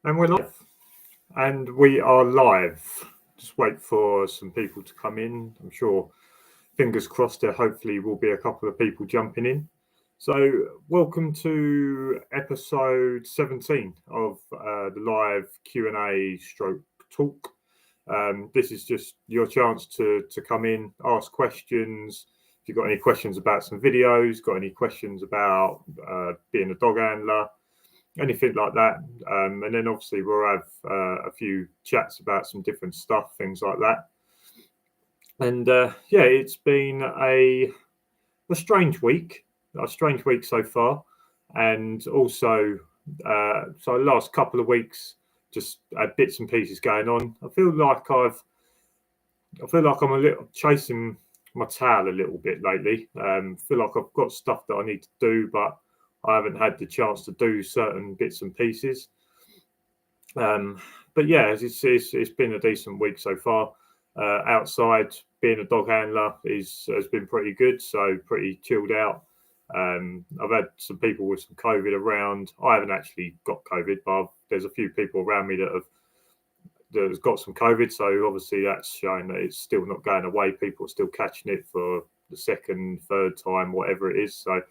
And we're live. And we are live. Just wait for some people to come in. I'm sure, fingers crossed, there hopefully will be a couple of people jumping in. So, welcome to episode 17 of the live Q&A stroke talk. This is just your chance to come in, ask questions. If you've got any questions about some videos, got any questions about being a dog handler, anything like that, and then obviously we'll have a few chats about some different stuff, things like that. And yeah, it's been a strange week so far, and also so the last couple of weeks just had bits and pieces going on. I feel like I'm a little chasing my tail a little bit lately. Feel like I've got stuff that I need to do, but I haven't had the chance to do certain bits and pieces. But yeah, it's been a decent week so far. Outside, being a dog handler has been pretty good, so pretty chilled out. I've had some people with some COVID around. I haven't actually got COVID, but there's a few people around me that has got some COVID, so obviously that's showing that it's still not going away. People are still catching it for the second, third time, whatever it is. So,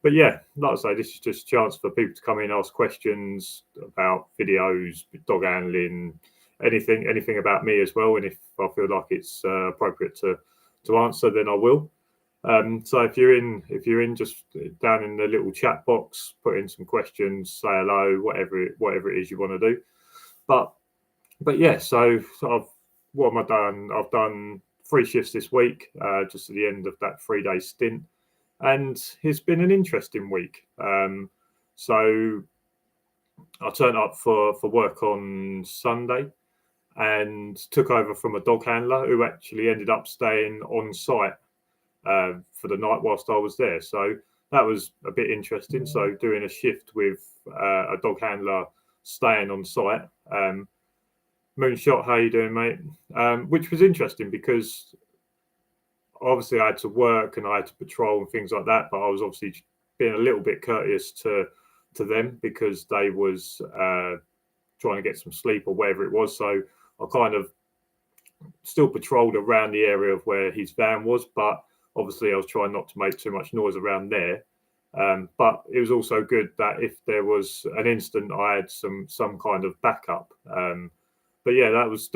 but yeah, like I say, this is just a chance for people to come in, ask questions about videos, dog handling, anything about me as well. And if I feel like it's appropriate to answer, then I will. So if you're in, just down in the little chat box, put in some questions, say hello, whatever it is you want to do. But yeah, so what have I done? I've done 3 shifts this week, just at the end of that 3-day stint. And it's been an interesting week. So I turned up for work on Sunday and took over from a dog handler who actually ended up staying on site for the night whilst I was there. So that was a bit interesting. So doing a shift with a dog handler staying on site. Moonshot, how you doing, mate? Which was interesting because obviously I had to work and I had to patrol and things like that, but I was obviously being a little bit courteous to them because they was trying to get some sleep or whatever it was. So I kind of still patrolled around the area of where his van was, but obviously I was trying not to make too much noise around there. But it was also good that if there was an incident, I had some kind of backup. But yeah, that was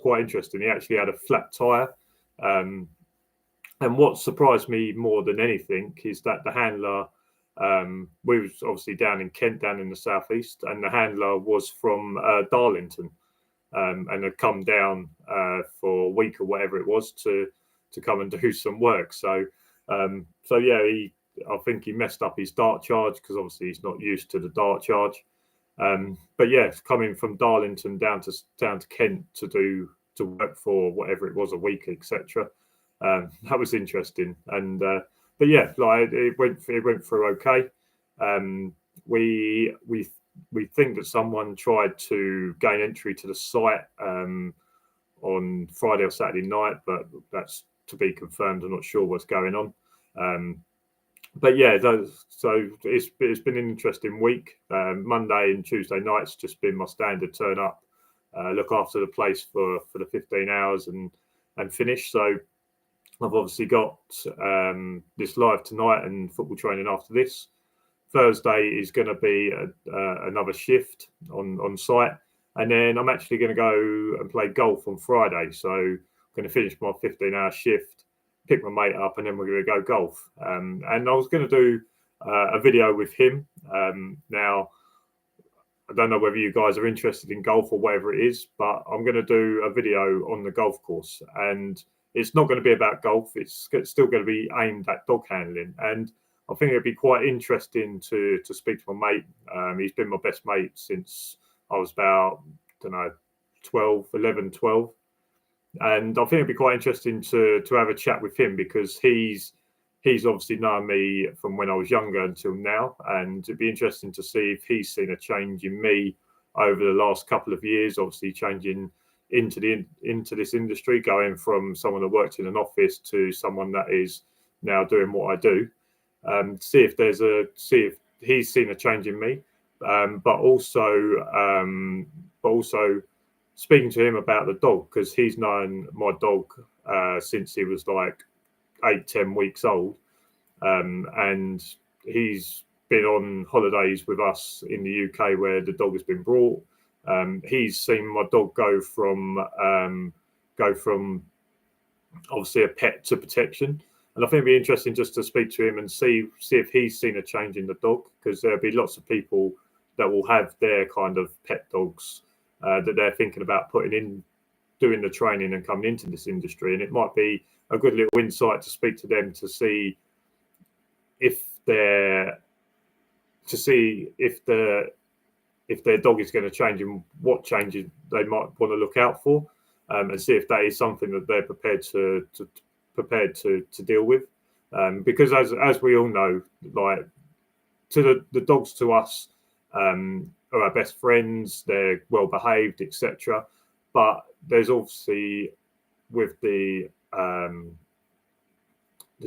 quite interesting. He actually had a flat tire. And what surprised me more than anything is that the handler, we was obviously down in Kent, down in the southeast, and the handler was from Darlington, and had come down for a week or whatever it was to come and do some work. So yeah, I think he messed up his dart charge because obviously he's not used to the dart charge. But yeah, coming from Darlington down to Kent to work for whatever it was, a week, etc. That was interesting, and but yeah, like it went through okay. We think that someone tried to gain entry to the site on Friday or Saturday night, but that's to be confirmed. I'm not sure what's going on. But yeah, so it's been an interesting week. Monday and Tuesday nights just been my standard turn up, look after the place for the 15 hours and finish. So I've obviously got this live tonight and football training after this. Thursday is going to be another shift on site, and then I'm actually going to go and play golf on Friday. So I'm going to finish my 15-hour shift, pick my mate up, and then we're going to go golf. And I was going to do a video with him. Now, I don't know whether you guys are interested in golf or whatever it is, but I'm going to do a video on the golf course, and it's not going to be about golf. It's still going to be aimed at dog handling. And I think it'd be quite interesting to speak to my mate. He's been my best mate since I was about, 11, 12. And I think it'd be quite interesting to have a chat with him because he's obviously known me from when I was younger until now. And it'd be interesting to see if he's seen a change in me over the last couple of years, obviously changing into this industry, going from someone that worked in an office to someone that is now doing what I do. See if he's seen a change in me. but also speaking to him about the dog, because he's known my dog since he was like 8-10 weeks old, and he's been on holidays with us in the UK where the dog has been brought. He's seen my dog go from obviously a pet to protection, and I think it'd be interesting just to speak to him and see if he's seen a change in the dog, because there'll be lots of people that will have their kind of pet dogs that they're thinking about putting in, doing the training and coming into this industry, and it might be a good little insight to speak to them to see if their dog is going to change and what changes they might want to look out for, and see if that is something that they're prepared to deal with, because as we all know, like, to the dogs to us are our best friends, they're well behaved, etc. But there's obviously, with the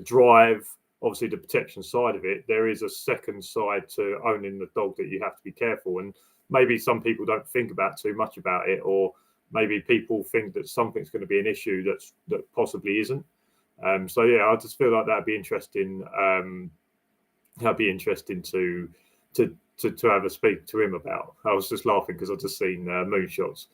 drive, obviously the protection side of it, there is a second side to owning the dog that you have to be careful. And maybe some people don't think about too much about it, or maybe people think that something's going to be an issue that possibly isn't. So yeah, I just feel like that'd be interesting. That'd be interesting to have a speak to him about. I was just laughing because I've just seen moonshots.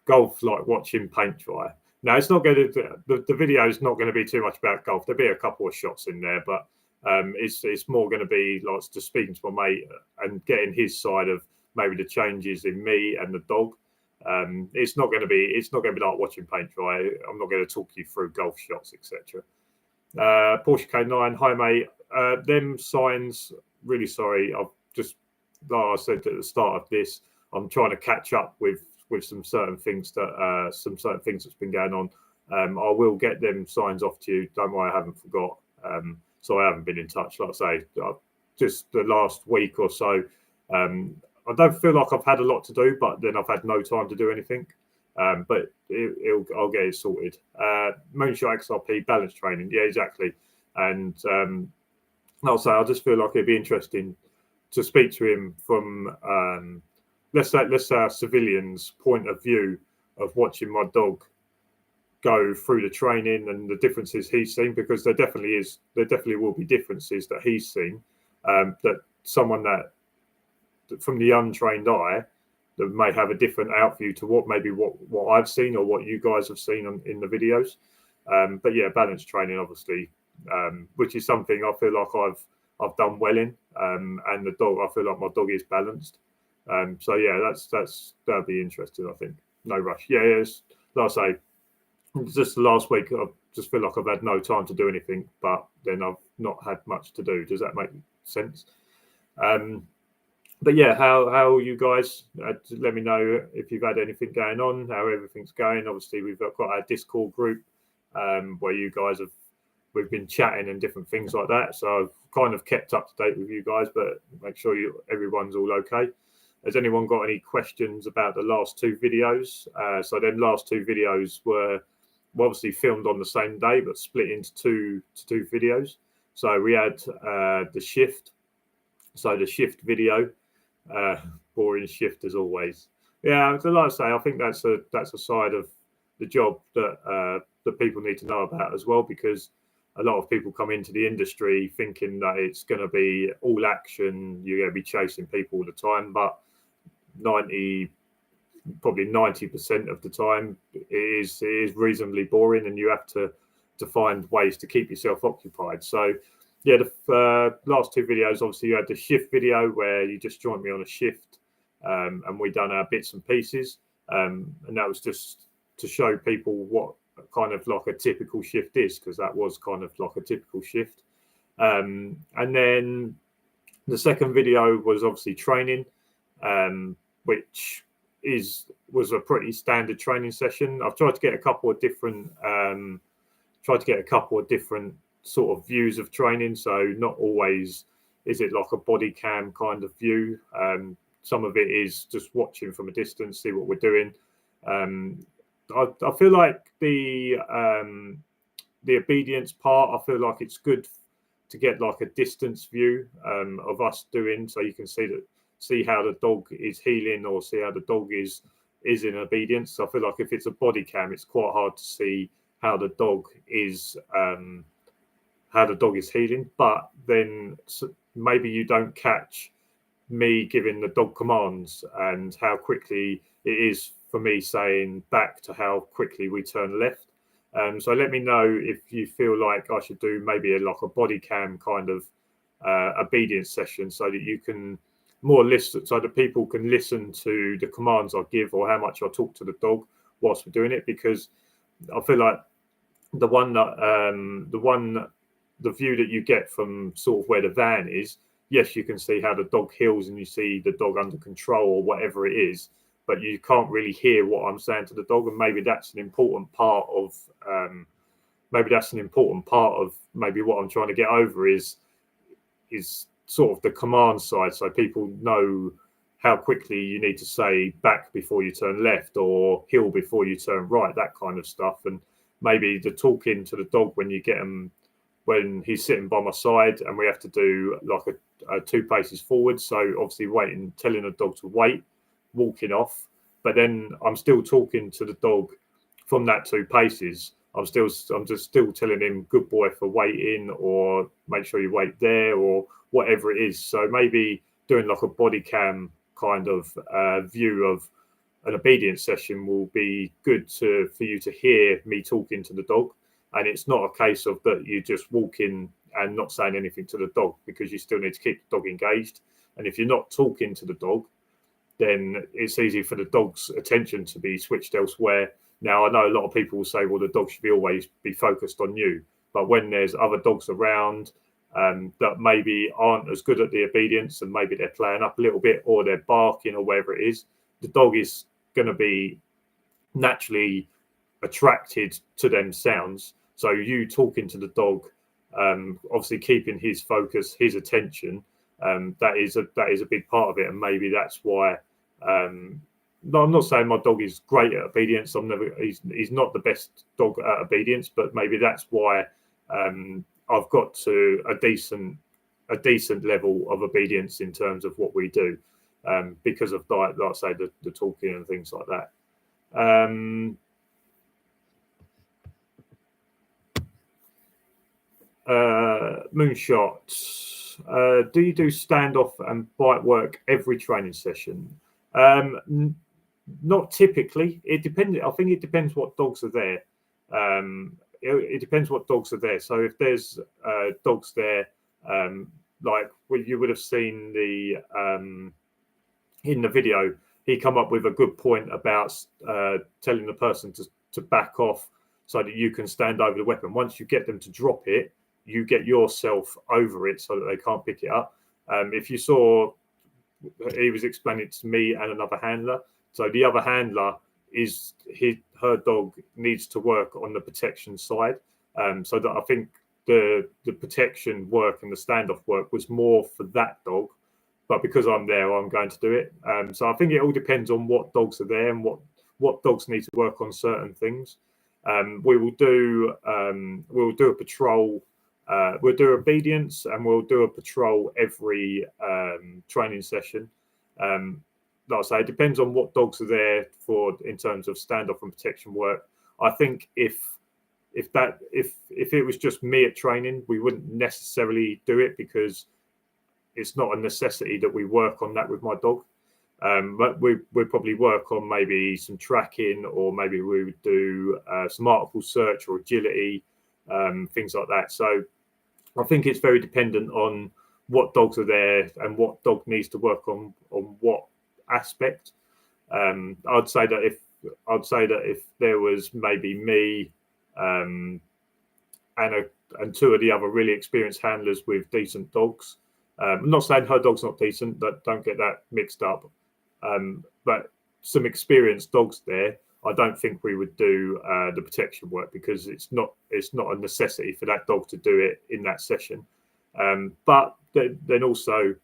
Golf, like watching paint dry. Now, it's not going to, the video is not going to be too much about golf. There'll be a couple of shots in there, but it's more going to be like just speaking to my mate and getting his side of maybe the changes in me and the dog. It's not going to be like watching paint dry. I'm not going to talk you through golf shots, etc. Porsche K9, hi mate. Them signs, really sorry. I've just, like I said at the start of this, I'm trying to catch up with some certain things that's been going on. I will get them signs off to you. Don't worry, I haven't forgot. So I haven't been in touch. Like I say, just the last week or so, I don't feel like I've had a lot to do, but then I've had no time to do anything. But I'll get it sorted. Moonshot XRP balance training, yeah, exactly. And I'll say, I just feel like it'd be interesting to speak to him from let's say a civilian's point of view of watching my dog go through the training and the differences he's seen, because there definitely will be differences that he's seen, that someone that from the untrained eye that may have a different outview to what I've seen or what you guys have seen in the videos. But yeah, balance training, obviously, which is something I feel like I've done well in, and the dog, I feel like my dog is balanced. So yeah, that'd be interesting. I think no rush. Yeah, like I say, just last week I just feel like I've had no time to do anything, but then I've not had much to do. Does that make sense? But yeah, how are you guys? Let me know if you've had anything going on, how everything's going. Obviously, we've got our Discord group where you guys we've been chatting and different things like that. So I've kind of kept up to date with you guys, but make sure everyone's all okay. Has anyone got any questions about the last two videos? So them last two videos were obviously filmed on the same day, but split into two videos. So we had the shift. So the shift video, boring shift as always. Yeah, so like I say, I think that's a side of the job that people need to know about as well, because a lot of people come into the industry thinking that it's going to be all action, you're going to be chasing people all the time, but probably 90% of the time it is reasonably boring, and you have to find ways to keep yourself occupied. So yeah, the last two videos, obviously you had the shift video where you just joined me on a shift, and we done our bits and pieces, and that was just to show people what kind of like a typical shift is, because that was kind of like a typical shift. And then the second video was obviously training, which was a pretty standard training session. I've tried to get a couple of different sort of views of training. So not always is it like a body cam kind of view. Some of it is just watching from a distance, see what we're doing. I feel like the obedience part, I feel like it's good to get like a distance view of us doing, so you can see see how the dog is healing or see how the dog is in obedience. So I feel like if it's a body cam, it's quite hard to see how the dog is healing. But then maybe you don't catch me giving the dog commands and how quickly it is for me saying back to how quickly we turn left. So let me know if you feel like I should do maybe like a body cam kind of obedience session, so that you can more listen, so that people can listen to the commands I give or how much I talk to the dog whilst we're doing it. Because I feel like the view that you get from sort of where the van is, yes, you can see how the dog heals and you see the dog under control or whatever it is, but you can't really hear what I'm saying to the dog. And maybe that's an important part of maybe what I'm trying to get over is sort of the command side, so people know how quickly you need to say back before you turn left or heel before you turn right, that kind of stuff. And maybe the talking to the dog when you get him, when he's sitting by my side and we have to do like a 2 paces forward. So obviously telling the dog to wait, walking off, but then I'm still talking to the dog from that 2 paces. I'm just still telling him good boy for waiting, or make sure you wait there, or whatever it is. So maybe doing like a body cam kind of view of an obedience session will be good for you to hear me talking to the dog. And it's not a case of that you just walk in and not saying anything to the dog, because you still need to keep the dog engaged. And if you're not talking to the dog, then it's easy for the dog's attention to be switched elsewhere. Now, I know a lot of people will say, well, the dog should always be focused on you. But when there's other dogs around that maybe aren't as good at the obedience, and maybe they're playing up a little bit or they're barking or whatever it is, the dog is going to be naturally attracted to them sounds. So you talking to the dog, obviously keeping his focus, his attention, that is a big part of it. And maybe that's why no, I'm not saying my dog is great at obedience. He's not the best dog at obedience, but maybe that's why I've got to a decent level of obedience in terms of what we do, because of like I say, the talking and things like that. Moonshot. Do you do standoff and bite work every training session? Not typically. It depends. I think it depends what dogs are there. It depends what dogs are there. So if there's dogs there, like you would have seen in the video, he come up with a good point about telling the person to back off so that you can stand over the weapon. Once you get them to drop it, you get yourself over it so that they can't pick it up. If you saw, he was explaining it to me and another handler. So the other handler her dog needs to work on the protection side. So that I think the protection work and the standoff work was more for that dog. But because I'm there, I'm going to do it. So I think it all depends on what dogs are there and what dogs need to work on certain things. We will do a patrol. We'll do obedience and we'll do a patrol every training session. Like I say, it depends on what dogs are there for in terms of standoff and protection work. I think if it was just me at training, we wouldn't necessarily do it because it's not a necessity that we work on that with my dog. But we'd probably work on maybe some tracking, or maybe we would do some article search or agility, things like that. So I think it's very dependent on what dogs are there and what dog needs to work on what aspect. I'd say that if there was maybe me and 2 of the other really experienced handlers with decent dogs. I'm not saying her dog's not decent, but don't get that mixed up. But some experienced dogs there, I don't think we would do the protection work because it's not a necessity for that dog to do it in that session. But then also,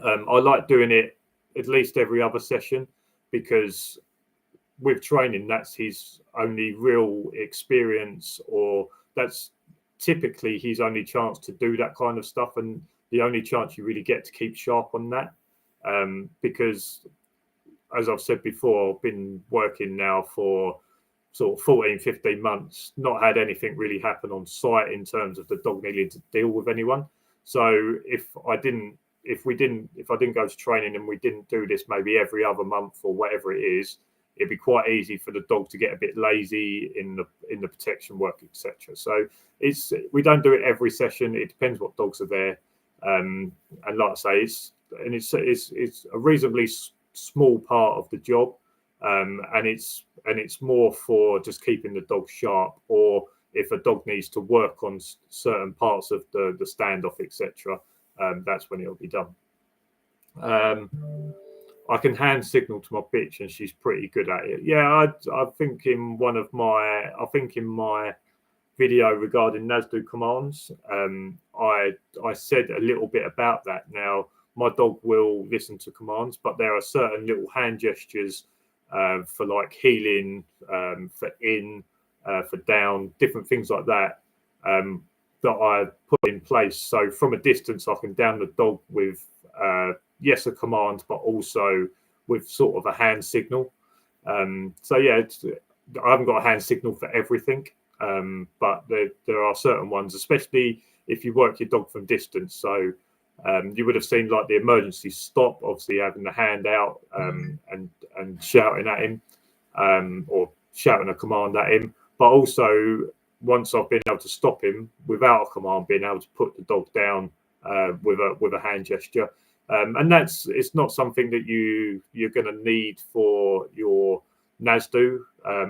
I like doing it at least every other session, because with training, that's his only real experience, or that's typically his only chance to do that kind of stuff, and the only chance you really get to keep sharp on that. because, as I've said before, I've been working now for sort of 14, 15 months, not had anything really happen on site in terms of the dog needing to deal with anyone. So if I didn't go to training and we didn't do this maybe every other month or whatever it is, it'd be quite easy for the dog to get a bit lazy in the protection work, etc. So we don't do it every session. It depends what dogs are there, and like I say, it's a reasonably small part of the job, and it's more for just keeping the dog sharp, or if a dog needs to work on certain parts of the standoff, etc. That's when it'll be done. I can hand signal to my bitch, and she's pretty good at it. Yeah, I think in my video regarding NASDO commands, I said a little bit about that. Now, my dog will listen to commands, but there are certain little hand gestures for like heeling, for in, for down, different things like that, that I put in place. So from a distance, I can down the dog with yes, a command, but also with sort of a hand signal. So yeah, I haven't got a hand signal for everything, but there are certain ones, especially if you work your dog from distance. So you would have seen like the emergency stop, obviously having the hand out and shouting at him, or shouting a command at him. But also, once I've been able to stop him without a command, being able to put the dog down with a hand gesture. And it's not something that you're going to need for your NASDO.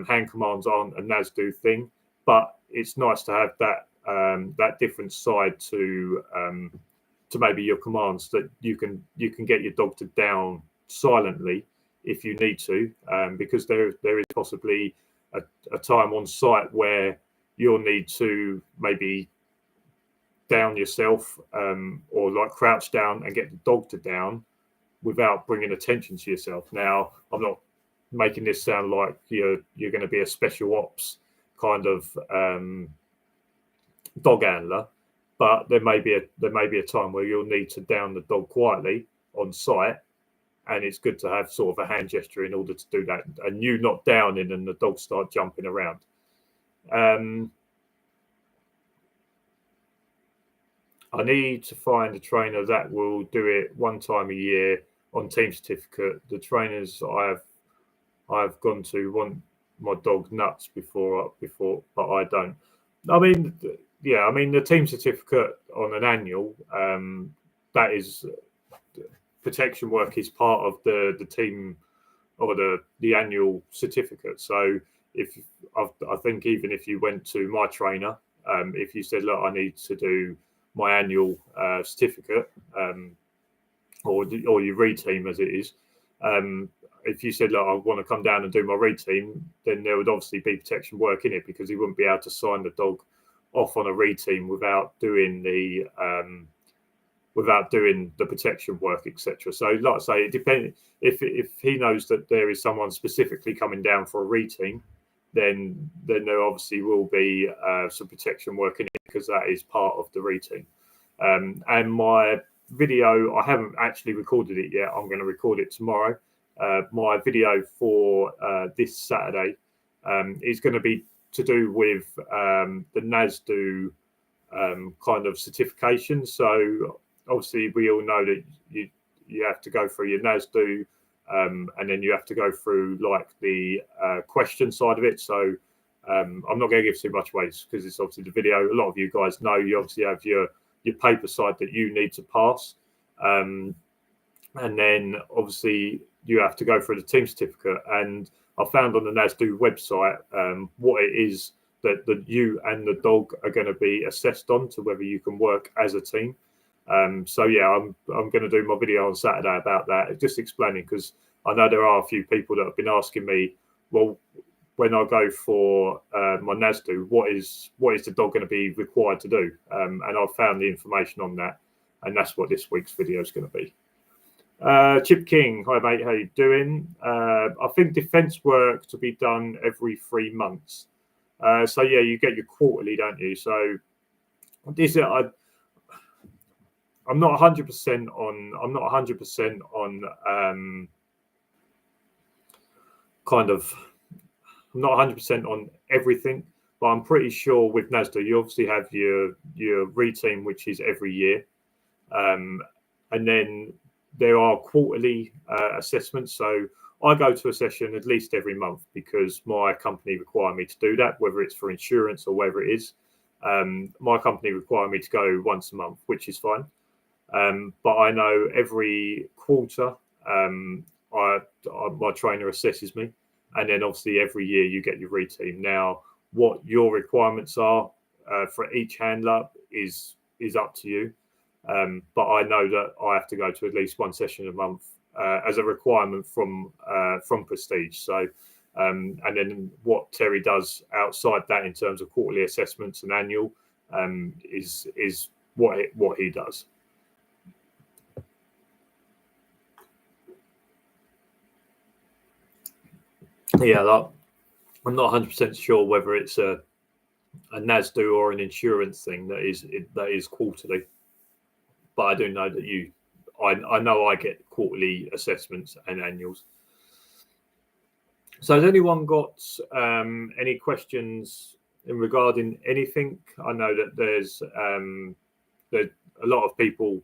Hand commands aren't a NASDO thing, but it's nice to have that different side to maybe your commands, that you can get your dog to down silently if you need to, because there is possibly a time on site where you'll need to maybe down yourself, or like crouch down and get the dog to down without bringing attention to yourself. Now, I'm not making this sound like you're going to be a special ops kind of dog handler, but there may be a time where you'll need to down the dog quietly on site, and it's good to have sort of a hand gesture in order to do that, and you not downing and the dog start jumping around. I need to find a trainer that will do it one time a year on team certificate. The trainers I've gone to want my dog nuts before, but I don't. I mean, yeah, I mean the team certificate on an annual, that is protection work is part of the team or the annual certificate. So I think even if you went to my trainer, if you said, look, I need to do my annual certificate, or your re-team as it is, if you said, look, I want to come down and do my re-team, then there would obviously be protection work in it, because he wouldn't be able to sign the dog off on a re-team without doing the protection work, etc. So like I say, it depends. If he knows that there is someone specifically coming down for a re-team, then there obviously will be some protection work in it, because that is part of the routine. And my video, I haven't actually recorded it yet. I'm going to record it tomorrow. My video for this Saturday is going to be to do with the NASDO kind of certification. So obviously we all know that you have to go through your NASDO, and then you have to go through like the question side of it. So I'm not going to give too much away, because it's obviously the video. A lot of you guys know you obviously have your paper side that you need to pass, and then obviously you have to go through the team certificate. And I found on the NASDO website what it is that you and the dog are going to be assessed on, to whether you can work as a team. So yeah, I'm going to do my video on Saturday about that, just explaining, because I know there are a few people that have been asking me, well, when I go for my NASDO, what is the dog going to be required to do? And I've found the information on that, and that's what this week's video is going to be. Chip King, hi mate, how you doing? I think defence work to be done every 3 months. So yeah, you get your quarterly, don't you? So this I'm not 100% on. I'm not 100% on. Kind of. I'm not 100% on everything, but I'm pretty sure with NASDA, you obviously have your routine, which is every year, and then there are quarterly assessments. So I go to a session at least every month because my company require me to do that, whether it's for insurance or whatever it is. My company require me to go once a month, which is fine. But I know every quarter, my trainer assesses me, and then obviously every year you get your routine. Now, what your requirements are for each handler is up to you. But I know that I have to go to at least one session a month as a requirement from Prestige. So, and then what Terry does outside that in terms of quarterly assessments and annual is what he does. Yeah, I'm not 100% sure whether it's a NASDA or an insurance thing that is quarterly, but I do know that I know I get quarterly assessments and annuals. So has anyone got any questions in regarding anything? I know that there's a lot of people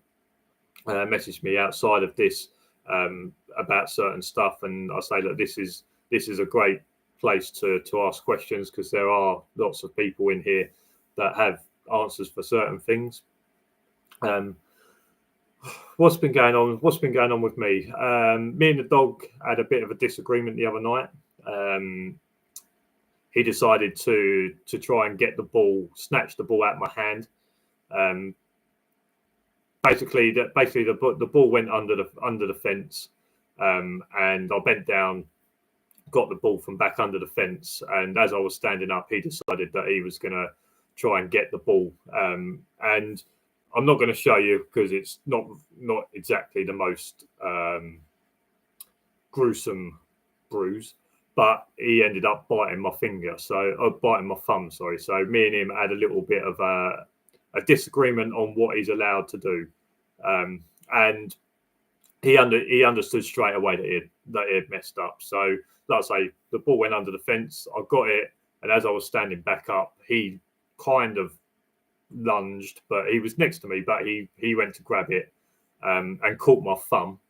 message me outside of this about certain stuff, and I say that this is a great place to ask questions because there are lots of people in here that have answers for certain things. What's been going on with me? Me and the dog had a bit of a disagreement the other night. He decided to try and snatch the ball out of my hand. Basically the ball went under the fence, and I bent down, got the ball from back under the fence, and as I was standing up, he decided that he was going to try and get the ball. And I'm not going to show you because it's not exactly the most gruesome bruise, but he ended up biting my thumb. Sorry. So me and him had a little bit of a disagreement on what he's allowed to do, and he understood straight away that he had messed up. So, like I say, the ball went under the fence. I got it, and as I was standing back up, he kind of lunged, but he was next to me. But he went to grab it and caught my thumb.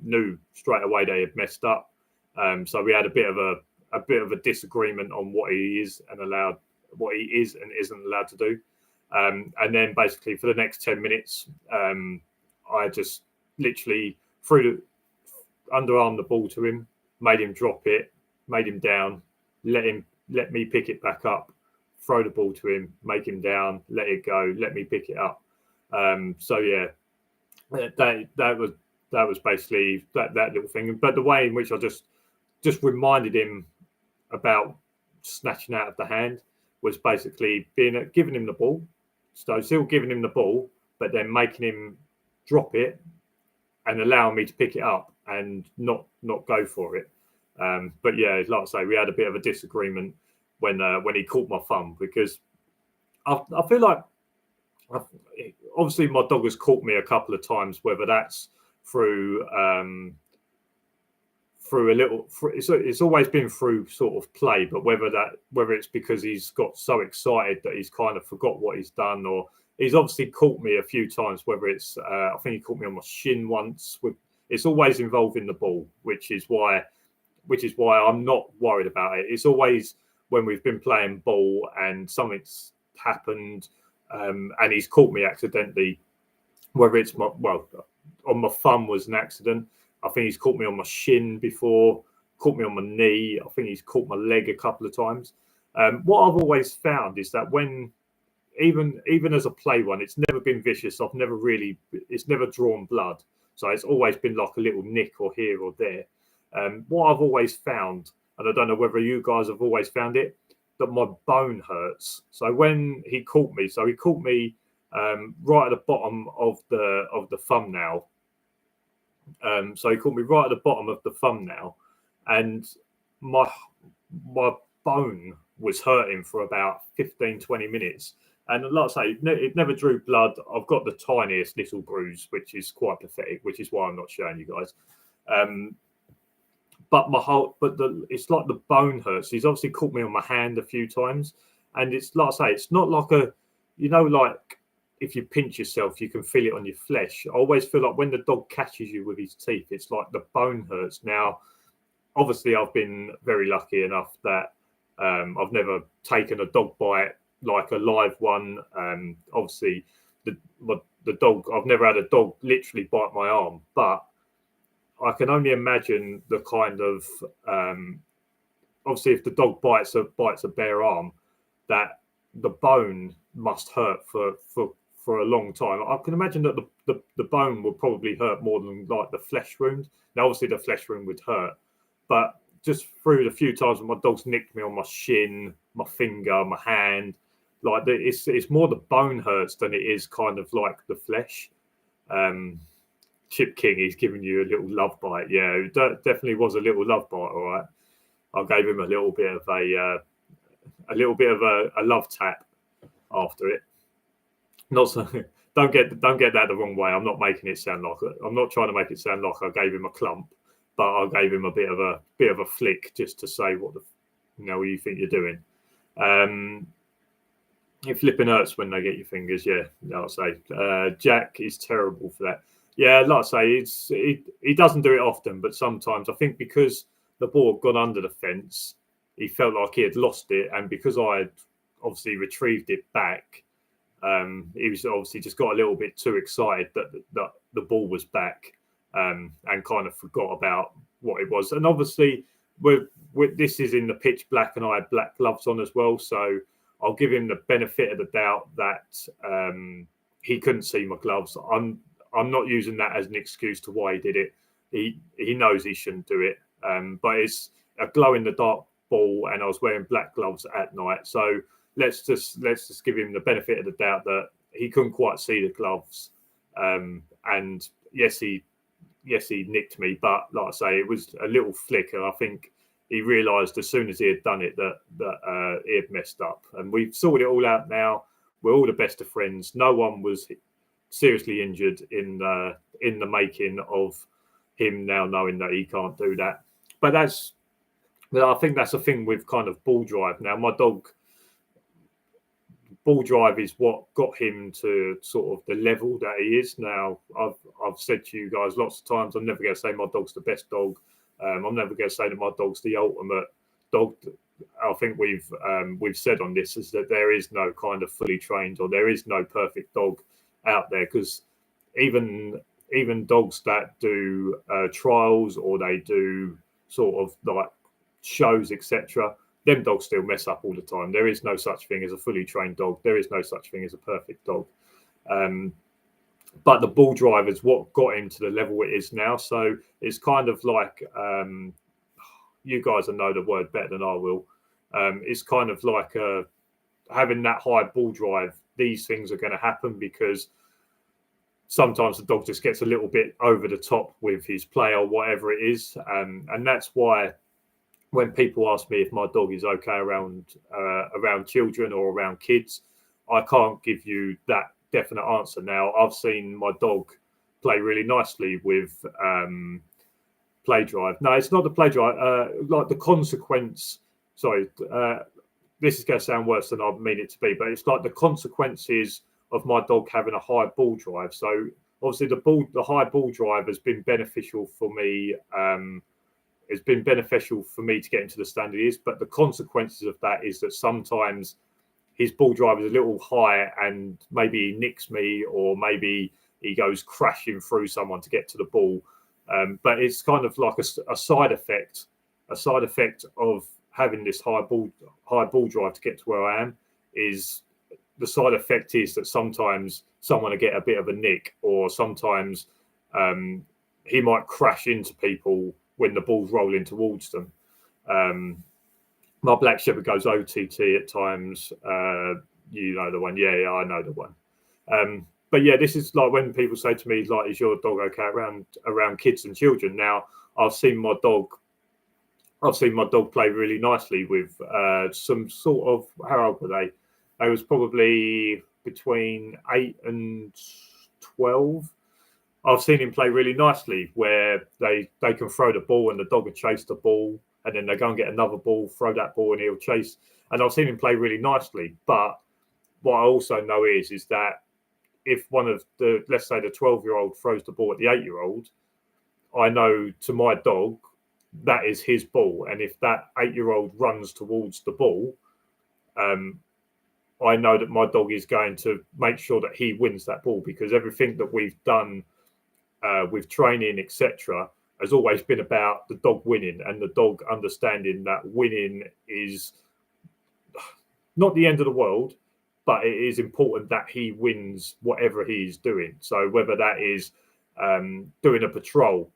Knew straight away they had messed up. So we had a bit of a disagreement on what he is and isn't allowed to do. And then basically for the next 10 minutes, I just literally underarmed the ball to him, made him drop it, made him down, let me pick it back up, throw the ball to him, make him down, let it go, let me pick it up. So yeah, that was basically that little thing. But the way in which I just reminded him about snatching out of the hand was basically giving him the ball. So still giving him the ball, but then making him drop it and allowing me to pick it up and not go for it. But yeah, like I say, we had a bit of a disagreement when he caught my thumb, because I feel like obviously my dog has caught me a couple of times, whether that's through it's always been through sort of play, but whether it's because he's got so excited that he's kind of forgot what he's done, or he's obviously caught me a few times, whether it's I think he caught me on my shin once. It's always involving the ball, which is why I'm not worried about it. It's always when we've been playing ball and something's happened and he's caught me accidentally, whether it's on my thumb was an accident. I think he's caught me on my shin before, caught me on my knee. I think he's caught my leg a couple of times. What I've always found is that when, even as a play one, it's never been vicious. It's never drawn blood. So it's always been like a little nick or here or there. What I've always found, and I don't know whether you guys have always found it, that my bone hurts. So when he caught me, right at the bottom of the thumbnail. So he caught me right at the bottom of the thumbnail, and my bone was hurting for about 15-20 minutes, And like I say, it never drew blood. I've got the tiniest little bruise, which is quite pathetic, which is why I'm not showing you guys. But it's like the bone hurts. He's obviously caught me on my hand a few times, and it's like I say, it's not like like if you pinch yourself, you can feel it on your flesh. I always feel like when the dog catches you with his teeth, it's like the bone hurts. Now, obviously, I've been very lucky enough that I've never taken a dog bite like a live one. Obviously, the dog, I've never had a dog literally bite my arm, but I can only imagine the kind of obviously if the dog bites a bare arm, that the bone must hurt for a long time. I can imagine that the bone will probably hurt more than like the flesh wound. Now, obviously, the flesh wound would hurt, but just through the few times when my dog's nicked me on my shin, my finger, my hand, like it's more the bone hurts than it is kind of like the flesh. Chip King, he's giving you a little love bite. Yeah, it definitely was a little love bite. All right, I gave him a little bit of a love tap after it. Not so. Don't get that the wrong way. I'm not making it sound like I'm not trying to make it sound like I gave him a clump, but I gave him a bit of a flick just to say what you think you're doing. It flipping hurts when they get your fingers. Yeah, I'll say Jack is terrible for that. Yeah, like I say, he doesn't do it often, but sometimes I think because the ball had gone under the fence, he felt like he had lost it, and because I had obviously retrieved it back, he was obviously just got a little bit too excited that the ball was back, and kind of forgot about what it was. And obviously, this is in the pitch black, and I had black gloves on as well, so I'll give him the benefit of the doubt that he couldn't see my gloves. I'm not using that as an excuse to why he did it. He knows he shouldn't do it. But it's a glow in the dark ball, and I was wearing black gloves at night. So let's just give him the benefit of the doubt that he couldn't quite see the gloves. And yes, he nicked me, but like I say, it was a little flick, and I think he realised as soon as he had done it that he had messed up. And we've sorted it all out now. We're all the best of friends. No one was seriously injured in the making of him now knowing that he can't do that. But I think that's a thing with kind of ball drive. Now, my dog, ball drive is what got him to sort of the level that he is now. I've said to you guys lots of times, I'm never going to say my dog's the best dog. I'm never going to say that my dog's the ultimate dog. I think we've said on this is that there is no kind of fully trained, or there is no perfect dog out there, because even dogs that do trials, or they do sort of like shows, etc., them dogs still mess up all the time. There is no such thing as a fully trained dog. There is no such thing as a perfect dog. But the ball drive is what got him to the level it is now. So it's kind of like you guys will know the word better than I will. It's kind of like having that high ball drive. These things are going to happen because sometimes the dog just gets a little bit over the top with his play or whatever it is. And that's why when people ask me if my dog is okay around children or around kids, I can't give you that definite answer. Now, I've seen my dog play really nicely with play drive. No, it's not the play drive. Like the consequence. Sorry, this is going to sound worse than I mean it to be, but it's like the consequences of my dog having a high ball drive. So obviously the high ball drive has been beneficial for me. It's been beneficial for me to get into the standard he is, but the consequences of that is that sometimes his ball drive is a little high, and maybe he nicks me, or maybe he goes crashing through someone to get to the ball. But it's kind of like a side effect of having this high ball drive to get to where I am. Is the side effect is that sometimes someone will get a bit of a nick, or sometimes he might crash into people when the ball's rolling towards them. My black shepherd goes OTT at times. You know the one. Yeah, I know the one. But yeah, this is like when people say to me, like, is your dog okay around kids and children? Now, I've seen my dog play really nicely with some sort of, how old were they? they was probably between 8 and 12. I've seen him play really nicely where they can throw the ball and the dog will chase the ball, and then they go and get another ball, throw that ball, and he'll chase. And I've seen him play really nicely. But what I also know is that if one of the, let's say the 12-year-old throws the ball at the 8-year-old, I know to my dog that is his ball. And if that 8-year-old runs towards the ball, I know that my dog is going to make sure that he wins that ball, because everything that we've done with training, etc., has always been about the dog winning and the dog understanding that winning is not the end of the world, but it is important that he wins whatever he's doing. So whether that is doing a patrol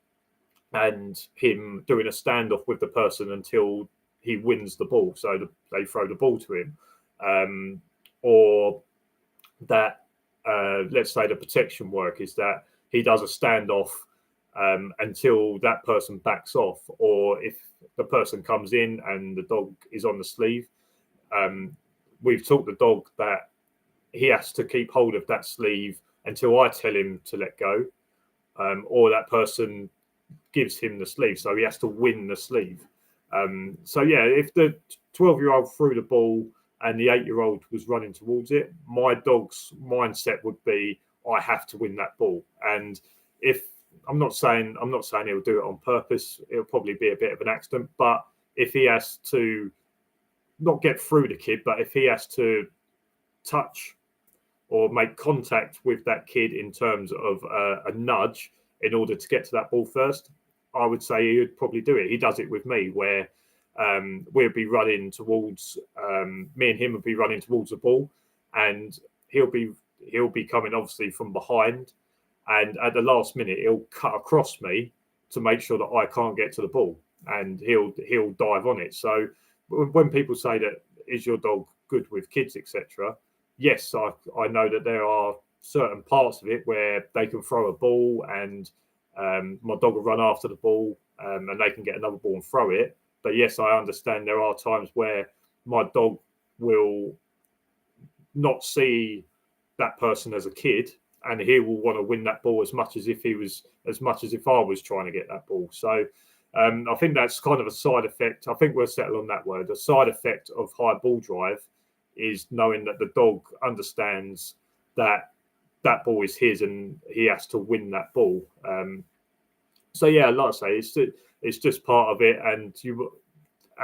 and him doing a standoff with the person until he wins the ball, so they throw the ball to him, or that let's say the protection work is that he does a standoff until that person backs off, or if the person comes in and the dog is on the sleeve, we've taught the dog that he has to keep hold of that sleeve until I tell him to let go, or that person gives him the sleeve. So he has to win the sleeve. So yeah, if the 12-year-old threw the ball and the 8-year-old was running towards it, my dog's mindset would be, I have to win that ball. And if I'm not saying he'll do it on purpose, it'll probably be a bit of an accident. But if he has to not get through the kid, but if he has to touch or make contact with that kid in terms of a nudge in order to get to that ball first, I would say he would probably do it. He does it with me, where we'll be running towards me and him will be running towards the ball, and he'll be coming obviously from behind, and at the last minute he'll cut across me to make sure that I can't get to the ball, and he'll dive on it. So when people say that, is your dog good with kids, etc., yes, I know that there are certain parts of it where they can throw a ball and my dog will run after the ball and they can get another ball and throw it. But yes, I understand there are times where my dog will not see that person as a kid, and he will want to win that ball as much as if I was trying to get that ball. So I think that's kind of a side effect. I think we'll settle on that word. A side effect of high ball drive is knowing that the dog understands that that ball is his and he has to win that ball. So yeah, like I say, it's just part of it. And you,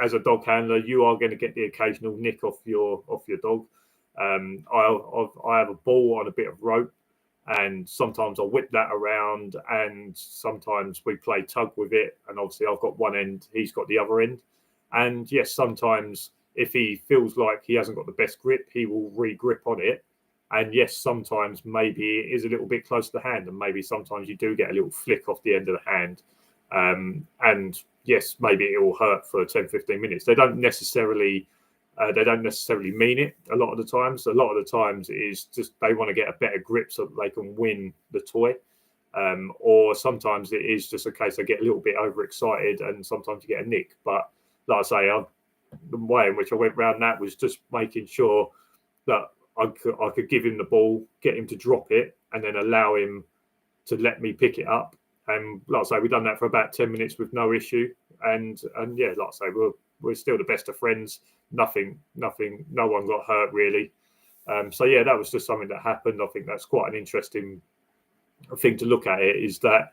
as a dog handler, you are going to get the occasional nick off your dog. I have a ball on a bit of rope, and sometimes I'll whip that around, and sometimes we play tug with it. And obviously, I've got one end, he's got the other end. And yes, sometimes if he feels like he hasn't got the best grip, he will re-grip on it. And yes, sometimes maybe it is a little bit close to the hand, and maybe sometimes you do get a little flick off the end of the hand. And yes, maybe it will hurt for 10, 15 minutes. They don't necessarily mean it a lot of the times. A lot of the times it is just they want to get a better grip so that they can win the toy. Or sometimes it is just a case they get a little bit overexcited and sometimes you get a nick. But like I say, the way in which I went around that was just making sure that I could give him the ball, get him to drop it, and then allow him to let me pick it up. And like I say, we've done that for about 10 minutes with no issue. And yeah, like I say, we're still the best of friends. No one got hurt really. So yeah, that was just something that happened. I think that's quite an interesting thing to look at. It is that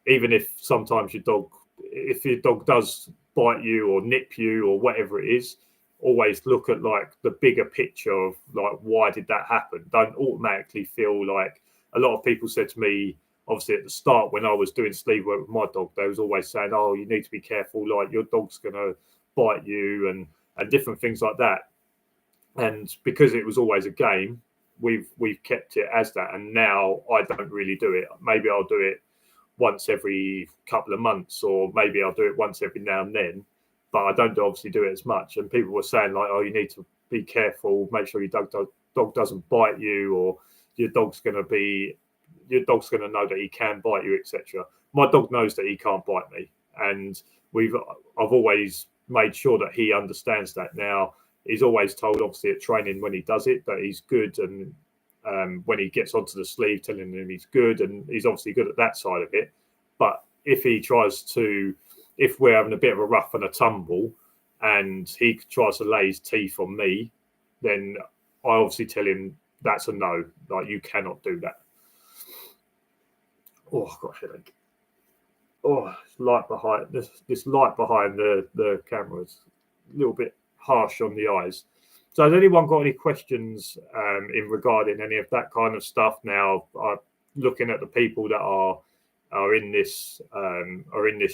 even if sometimes your dog does bite you or nip you or whatever it is, always look at like the bigger picture of like, why did that happen? Don't automatically feel like, a lot of people said to me, obviously at the start when I was doing sleeve work with my dog, they was always saying, oh, you need to be careful, like your dog's going to bite you and different things like that. And because it was always a game, we've kept it as that. And now I don't really do it. Maybe I'll do it once every couple of months, or maybe I'll do it once every now and then, but I don't obviously do it as much. And people were saying like, oh, you need to be careful, make sure your dog doesn't bite you, or your dog's going to know that he can bite you, etc. My dog knows that he can't bite me, and I've always made sure that he understands that. Now, he's always told, obviously at training when he does it, that he's good, and when he gets onto the sleeve, telling him he's good, and he's obviously good at that side of it. But if we're having a bit of a rough and a tumble, and he tries to lay his teeth on me, then I obviously tell him that's a no. Like, you cannot do that. Oh, I've got a headache. Oh, light behind this light behind the camera is a little bit harsh on the eyes. So has anyone got any questions in regarding any of that kind of stuff? Now, looking at the people that are in this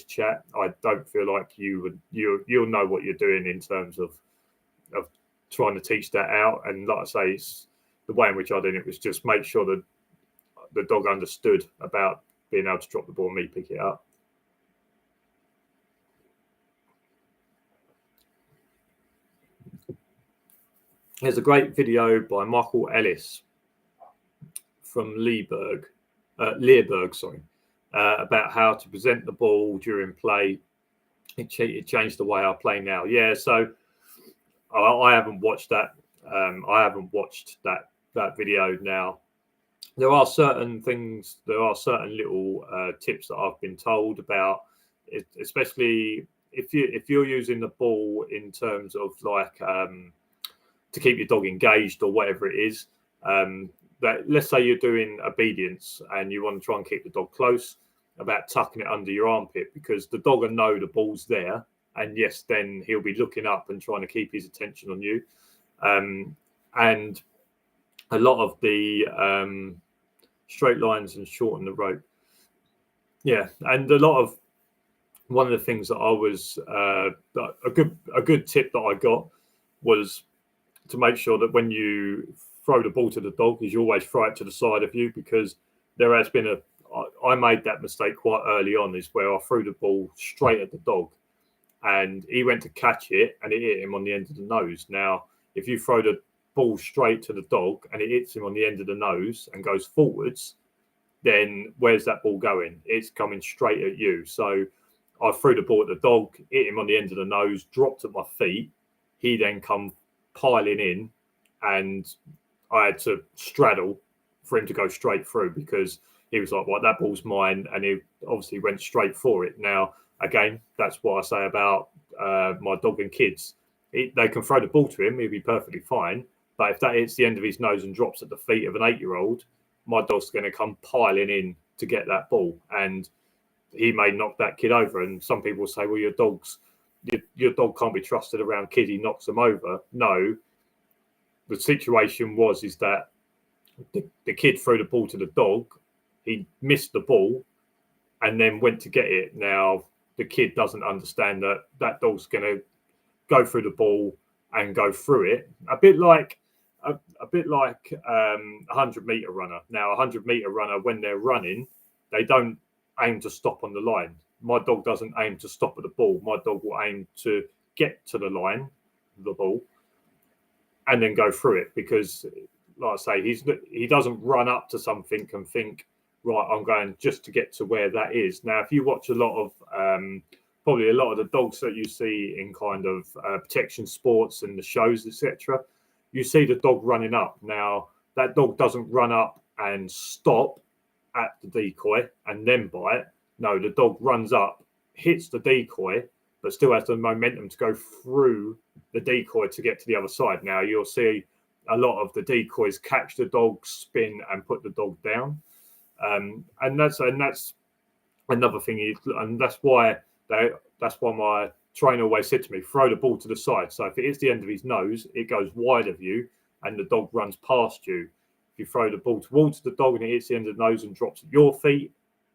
chat, I don't feel like you'll know what you're doing in terms of trying to teach that out. And like I say, it's the way in which I did it was just make sure that the dog understood about being able to drop the ball and me pick it up. There's a great video by Michael Ellis from Leerburg, about how to present the ball during play. It changed the way I play now. Yeah, so I haven't watched that. I haven't watched that video now. There are certain things. There are certain little tips that I've been told about, especially if you're using the ball in terms of like to keep your dog engaged or whatever it is. That let's say you're doing obedience and you want to try and keep the dog close, about tucking it under your armpit, because the dog will know the ball's there, and yes, then he'll be looking up and trying to keep his attention on you. And a lot of the straight lines and shorten the rope. Yeah, and one of the things that I was a good tip that I got was to make sure that when you throw the ball to the dog, is you always throw it to the side of you, because there has been I made that mistake quite early on, is where I threw the ball straight at the dog and he went to catch it and it hit him on the end of the nose. Now, if you throw the ball straight to the dog and it hits him on the end of the nose and goes forwards, then where's that ball going? It's coming straight at you. So I threw the ball at the dog, hit him on the end of the nose, dropped at my feet. He then come piling in, and I had to straddle for him to go straight through, because he was like, well, that ball's mine, and he obviously went straight for it. Now, again, that's what I say about my dog and kids. They can throw the ball to him, he'll be perfectly fine, but if that hits the end of his nose and drops at the feet of an 8-year-old, my dog's going to come piling in to get that ball, and he may knock that kid over. And some people say, well, your dog can't be trusted around kids, he knocks them over. No, the situation is that the kid threw the ball to the dog, he missed the ball and then went to get it. Now, the kid doesn't understand that dog's going to go through the ball and go through it. A bit like a 100-meter runner. Now, a 100-meter runner, when they're running, they don't aim to stop on the line. My dog doesn't aim to stop at the ball. My dog will aim to get to the line, the ball, and then go through it, because, like I say, he doesn't run up to something and think, right, I'm going just to get to where that is. Now, if you watch a lot of probably a lot of the dogs that you see in kind of protection sports and the shows, etc., you see the dog running up. Now, that dog doesn't run up and stop at the decoy and then bite. No, the dog runs up, hits the decoy, but still has the momentum to go through the decoy to get to the other side. Now, you'll see a lot of the decoys catch the dog, spin, and put the dog down. And that's another thing, and that's why my trainer always said to me, throw the ball to the side. So if it hits the end of his nose, it goes wide of you and the dog runs past you. If you throw the ball towards the dog and it hits the end of the nose and drops at your feet,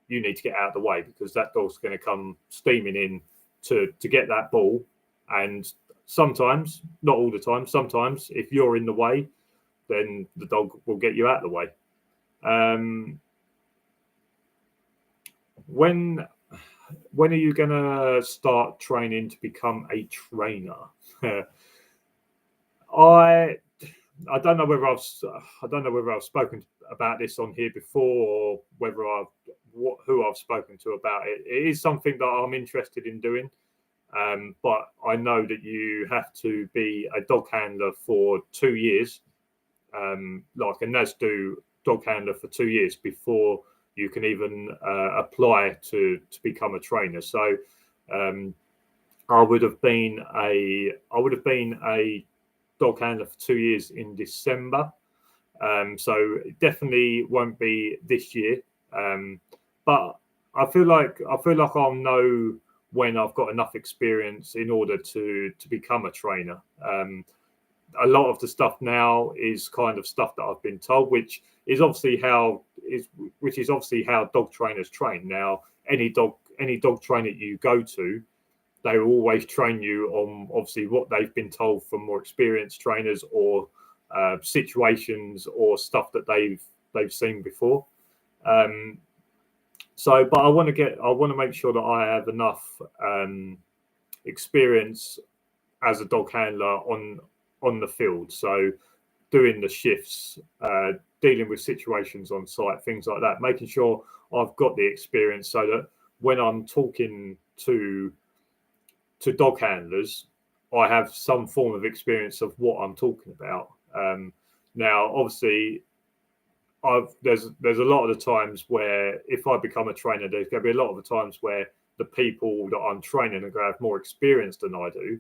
you need to get out of the way, because that dog's going to come steaming in to get that ball. And sometimes, not all the time, sometimes if you're in the way, then the dog will get you out of the way. When are you going to start training to become a trainer? I don't know whether I've spoken about this on here before, or whether who I've spoken to about it. It is something that I'm interested in doing. But I know that you have to be a dog handler for 2 years, and that's do dog handler for 2 years before you can even apply to become a trainer. So I would have been a dog handler for 2 years in December. So it definitely won't be this year. But I feel like I'll know when I've got enough experience in order to become a trainer. A lot of the stuff now is kind of stuff that I've been told, which is obviously how dog trainers train. Now, any dog trainer you go to, they will always train you on obviously what they've been told from more experienced trainers, or situations or stuff that they've seen before. But I want to make sure that I have enough experience as a dog handler on the field. So doing the shifts, dealing with situations on site, things like that, making sure I've got the experience so that when I'm talking to dog handlers, I have some form of experience of what I'm talking about. Now, obviously, there's a lot of the times where if I become a trainer, there's going to be a lot of the times where the people that I'm training are going to have more experience than I do.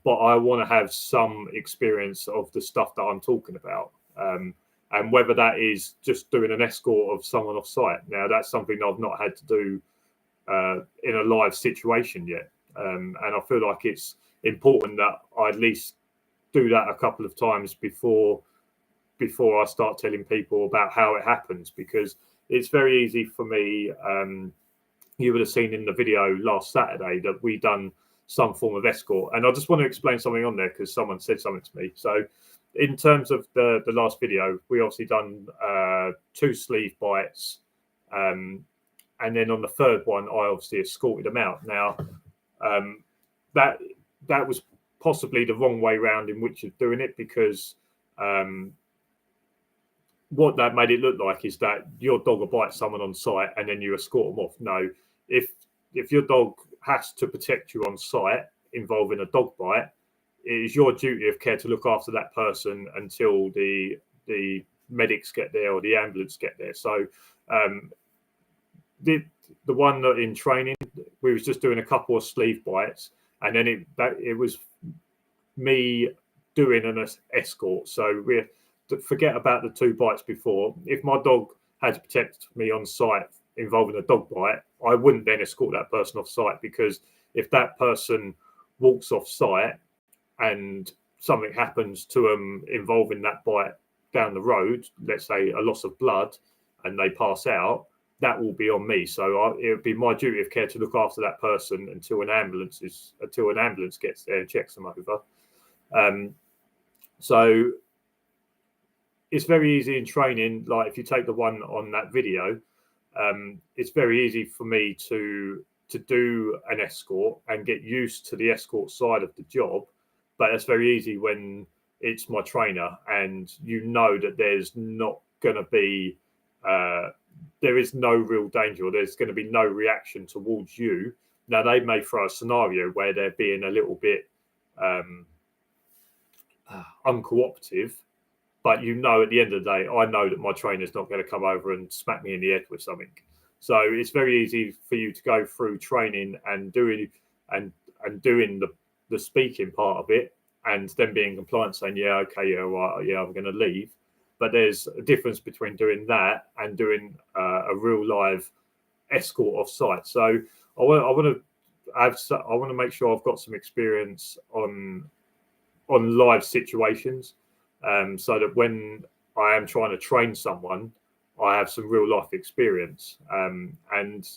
But I want to have some experience of the stuff that I'm talking about. And whether that is just doing an escort of someone off site. Now, that's something I've not had to do in a live situation yet. And I feel like it's important that I at least do that a couple of times before I start telling people about how it happens, because it's very easy for me. You would have seen in the video last Saturday that we done some form of escort, and I just want to explain something on there because someone said something to me. So in terms of the last video, we obviously done 2 sleeve bites, and then on the third one I obviously escorted them out. Now that was possibly the wrong way round in which you're doing it, because what that made it look like is that your dog will bite someone on site and then you escort them off. No, if your dog has to protect you on site involving a dog bite, it is your duty of care to look after that person until the medics get there or the ambulance get there. So the one that in training, we was just doing a couple of sleeve bites, and then it was me doing an escort. So we forget about the 2 bites before. If my dog had to protect me on site involving a dog bite, I wouldn't then escort that person off site, because if that person walks off site and something happens to them involving that bite down the road, let's say a loss of blood, and they pass out, that will be on me. So it would be my duty of care to look after that person until an ambulance gets there and checks them over. So it's very easy in training. Like if you take the one on that video, it's very easy for me to do an escort and get used to the escort side of the job. But it's very easy when it's my trainer and you know that there's not going to be, there is no real danger, or there's going to be no reaction towards you. Now, they may throw a scenario where they're being a little bit uncooperative, but you know, at the end of the day, I know that my trainer's not going to come over and smack me in the head with something. So it's very easy for you to go through training and doing the speaking part of it, and then being compliant, saying, yeah, okay, yeah, right, yeah, I'm going to leave. But there's a difference between doing that and doing a real live escort off site. So I want to make sure I've got some experience on live situations, so that when I am trying to train someone, I have some real life experience. And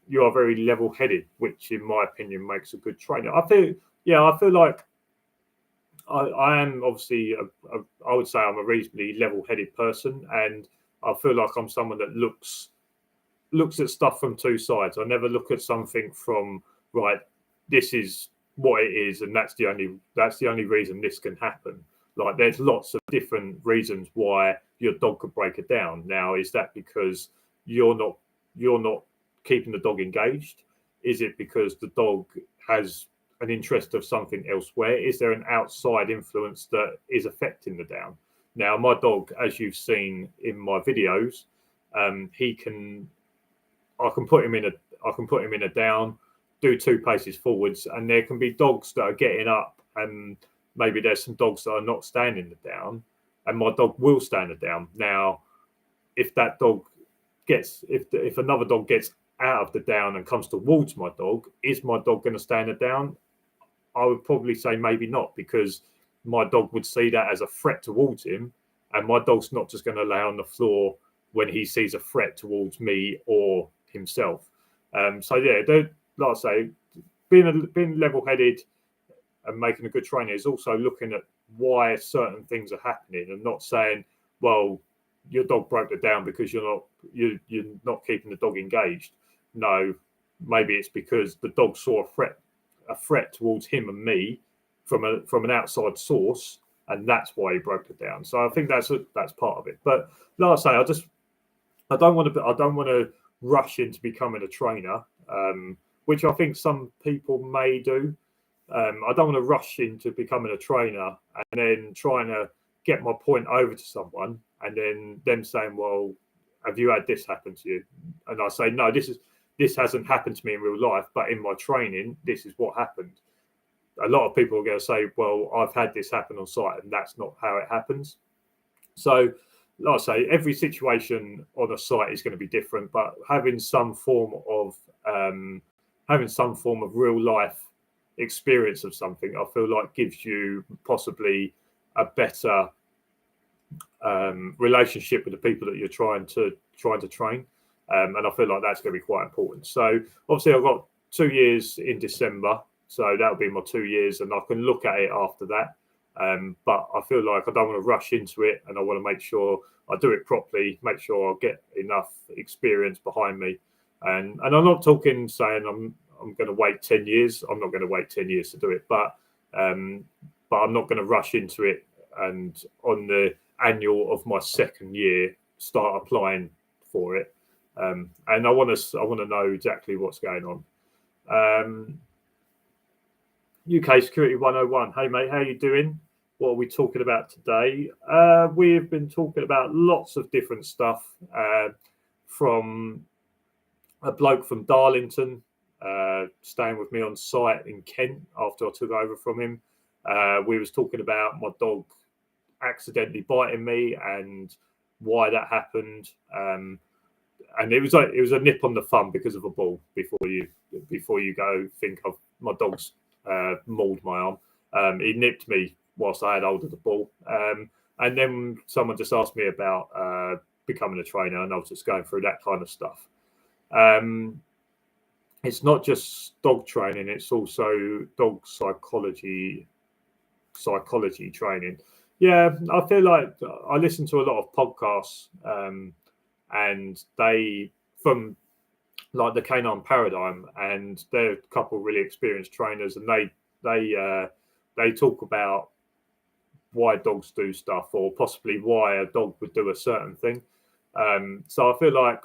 you are very level headed, which in my opinion makes a good trainer. I feel like I am obviously, I would say I'm a reasonably level headed person, and I feel like I'm someone that looks at stuff from 2 sides. I never look at something from, right, this is what it is, and that's the only reason this can happen. Like, there's lots of different reasons why your dog could break it down. Now, is that because you're not keeping the dog engaged? Is it because the dog has an interest of something elsewhere? Is there an outside influence that is affecting the down? Now, my dog, as you've seen in my videos, he can. I can put him in a down, do 2 paces forwards, and there can be dogs that are getting up, and maybe there's some dogs that are not standing the down, and my dog will stand the down. Now, if that dog if another dog gets out of the down and comes towards my dog, is my dog going to stand it down? I would probably say maybe not, because my dog would see that as a threat towards him, and my dog's not just going to lay on the floor when he sees a threat towards me or himself. So yeah, like I say, being level-headed and making a good trainer is also looking at why certain things are happening, and not saying, well, your dog broke it down because you're not keeping the dog engaged. No, maybe it's because the dog saw a threat towards him and me from an outside source, and that's why he broke it down. So I think that's part of it. But like I say, I don't want to rush into becoming a trainer, which I think some people may do. I don't want to rush into becoming a trainer and then trying to get my point over to someone, and then them saying, well, have you had this happen to you? And I say, no, this hasn't happened to me in real life, but in my training, this is what happened. A lot of people are going to say, well, I've had this happen on site, and that's not how it happens. So, like I say, every situation on a site is going to be different, but having some form of real life experience of something, I feel like gives you possibly a better relationship with the people that you're trying to train, and I feel like that's going to be quite important. So obviously I've got 2 years in December, so that'll be my 2 years, and I can look at it after that. But I feel like I don't want to rush into it, and I want to make sure I do it properly, make sure I get enough experience behind me. And I'm not talking saying I'm going to wait 10 years. I'm not going to wait 10 years to do it, but I'm not going to rush into it and on the annual of my second year start applying for it. And I want to know exactly what's going on. UK Security 101. Hey mate, how you doing? What are we talking about today? We have been talking about lots of different stuff, from a bloke from Darlington staying with me on site in Kent after I took over from him. We was talking about my dog accidentally biting me and why that happened. And it was a nip on the thumb because of a ball. Before you go think of my dog's mauled my arm. He nipped me whilst I had hold of the ball. And then someone just asked me about becoming a trainer, and I was just going through that kind of stuff. It's not just dog training; it's also dog psychology training. Yeah, I feel like I listen to a lot of podcasts, and they from like the Canine Paradigm, and they're a couple of really experienced trainers, and they talk about why dogs do stuff, or possibly why a dog would do a certain thing. So I feel like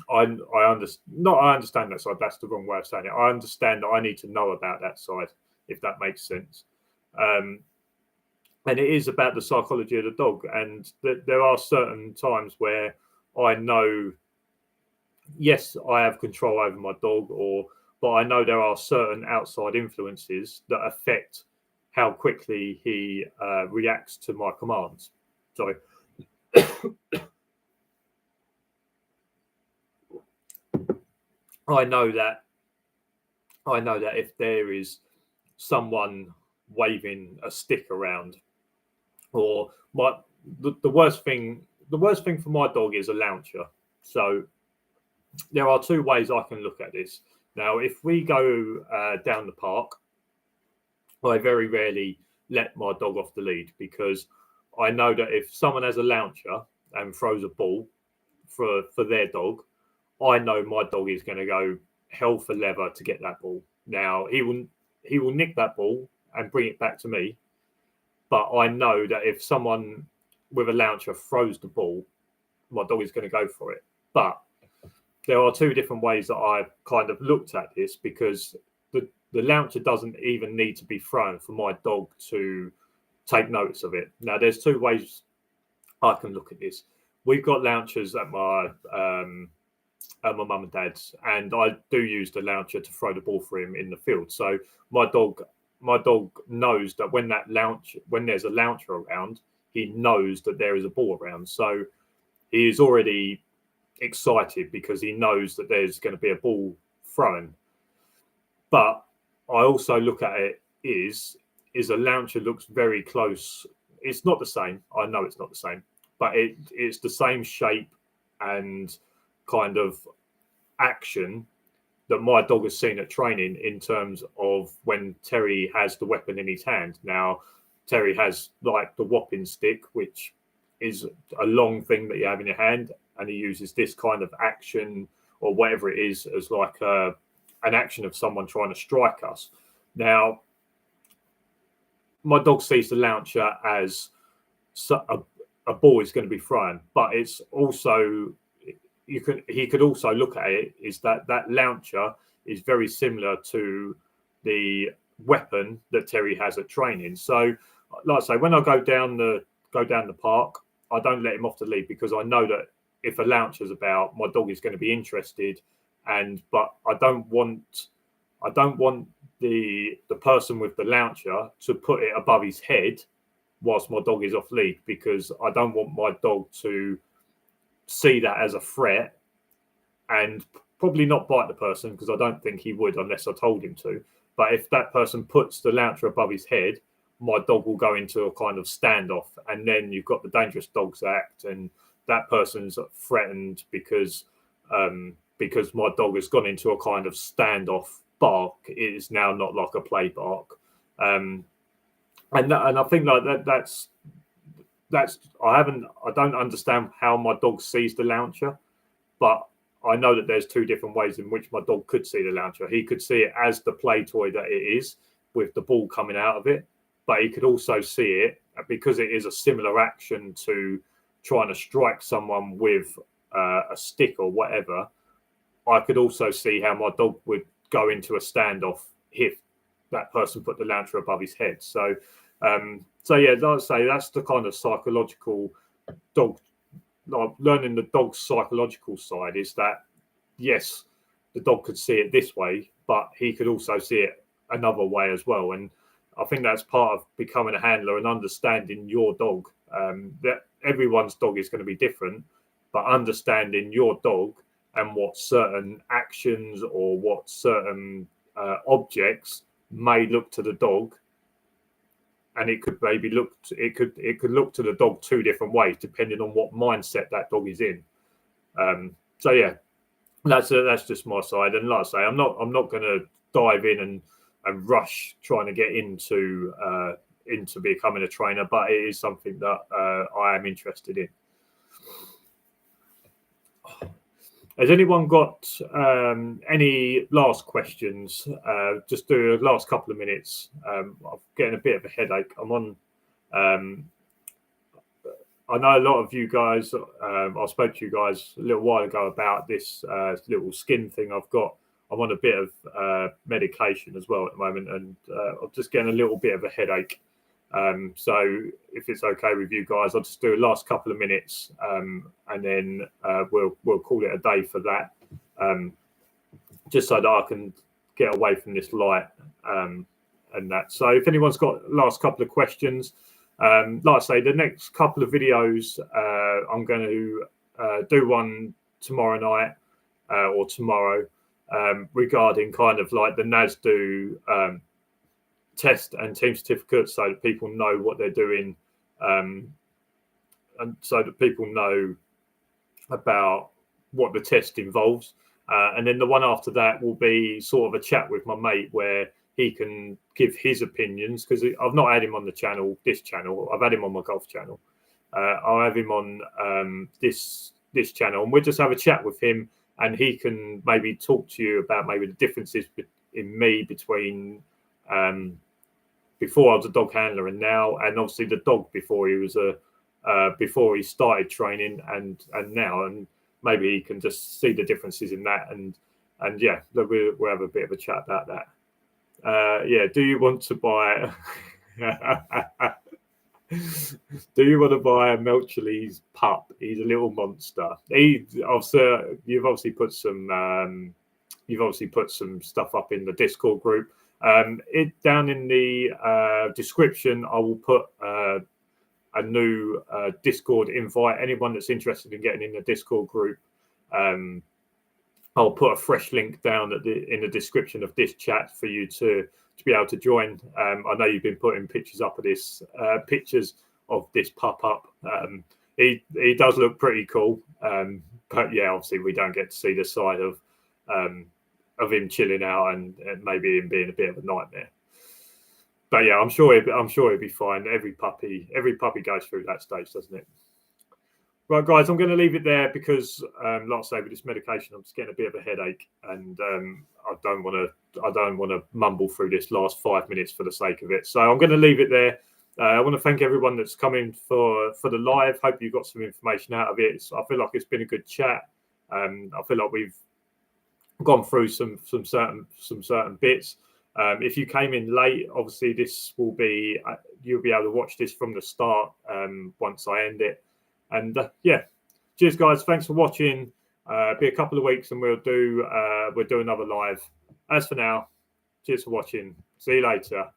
I understand that side. That's the wrong way of saying it. I understand that I need to know about that side, if that makes sense. And it is about the psychology of the dog, and there are certain times where I know, yes, I have control over my dog, but I know there are certain outside influences that affect how quickly he reacts to my commands. Sorry. I know that if there is someone waving a stick around, or the worst thing for my dog is a launcher. So there are 2 ways I can look at this. Now, if we go down the park, I very rarely let my dog off the lead, because I know that if someone has a launcher and throws a ball for their dog, I know my dog is going to go hell for leather to get that ball. Now, he will nick that ball and bring it back to me, but I know that if someone with a launcher throws the ball, my dog is going to go for it. But there are two different ways that I've kind of looked at this, because the launcher doesn't even need to be thrown for my dog to take notice of it. Now, there's two ways I can look at this. We've got launchers at my mum and dad's, and I do use the launcher to throw the ball for him in the field. So my dog knows that when there's a launcher around, he knows that there is a ball around. So he is already excited because he knows that there's going to be a ball thrown. But I also look at it is a launcher looks very close. It's not the same. I know it's not the same, but it's the same shape and kind of action that my dog has seen at training, in terms of when Terry has the weapon in his hand. Now, Terry has like the whopping stick, which is a long thing that you have in your hand, and he uses this kind of action or whatever it is as like an action of someone trying to strike us. Now, my dog sees the launcher as a ball is going to be thrown, but it's also, he could also look at it is that launcher is very similar to the weapon that Terry has at training. So, like I say, when I go down the park, I don't let him off the lead, because I know that if a launcher's about, my dog is going to be interested. But I don't want the person with the launcher to put it above his head whilst my dog is off lead, because I don't want my dog to see that as a threat and probably not bite the person, because I don't think he would unless I told him to. But if that person puts the launcher above his head, my dog will go into a kind of standoff, and then you've got the Dangerous Dogs Act, and that person's threatened because my dog has gone into a kind of standoff bark. It is now not like a play bark, and I think like that's I don't understand how my dog sees the launcher, but I know that there's two different ways in which my dog could see the launcher. He could see it as the play toy that it is, with the ball coming out of it, but he could also see it because it is a similar action to trying to strike someone with a stick or whatever. I could also see how my dog would go into a standoff if that person put the launcher above his head. So yeah, I'd say that's the kind of psychological dog, like learning the dog's psychological side, is that yes, the dog could see it this way, but he could also see it another way as well. And I think that's part of becoming a handler and understanding your dog. That everyone's dog is going to be different, but understanding your dog and what certain actions or what certain objects may look to the dog, and it could maybe look to the dog two different ways depending on what mindset that dog is in. So yeah, that's just my side. And like I say, I'm not going to dive in and rush trying to get into becoming a trainer, but it is something that I am interested in. Has anyone got any last questions? Just do the last couple of minutes. I'm getting a bit of a headache. I'm on. I know a lot of you guys. I spoke to you guys a little while ago about this little skin thing I've got. I'm on a bit of medication as well at the moment, and I'm just getting a little bit of a headache. So if it's okay with you guys, I'll just do the last couple of minutes, and then we'll call it a day for that, just so that I can get away from this light and that. So if anyone's got last couple of questions, like I say, the next couple of videos, I'm going to do one tomorrow night or tomorrow regarding kind of like the NASDO test and team certificates, so that people know what they're doing, and so that people know about what the test involves. And then the one after that will be sort of a chat with my mate where he can give his opinions, because I've not had him on this channel. I've had him on my golf channel. I'll have him on this channel, and we'll just have a chat with him, and he can maybe talk to you about maybe the differences in me between before I was a dog handler and now, and obviously the dog before he was before he started training and now, and maybe he can just see the differences in that, and yeah, we'll have a bit of a chat about that. Yeah, do you want to buy? Do you want to buy a Melchele's pup? He's a little monster. You've obviously put some stuff up in the Discord group. Down in the description, I will put a new Discord invite. Anyone that's interested in getting in the Discord group, I'll put a fresh link down in the description of this chat for you to be able to join. I know you've been putting pictures up of this pup up. He does look pretty cool, but yeah, obviously we don't get to see the side of him chilling out and maybe him being a bit of a nightmare. But yeah, I'm sure he'll be fine. Every puppy goes through that stage, doesn't it? Right, guys, I'm going to leave it there because, like I say, with this medication, I'm just getting a bit of a headache, and I don't want to mumble through this last 5 minutes for the sake of it. So I'm going to leave it there. I want to thank everyone that's come in for the live. Hope you got some information out of it. I feel like it's been a good chat. I feel like we've gone through some certain bits. If you came in late, obviously this will be you'll be able to watch this from the start once I end it. And yeah, cheers, guys. Thanks for watching. Be a couple of weeks and we'll do another live. As for now, cheers for watching. See you later.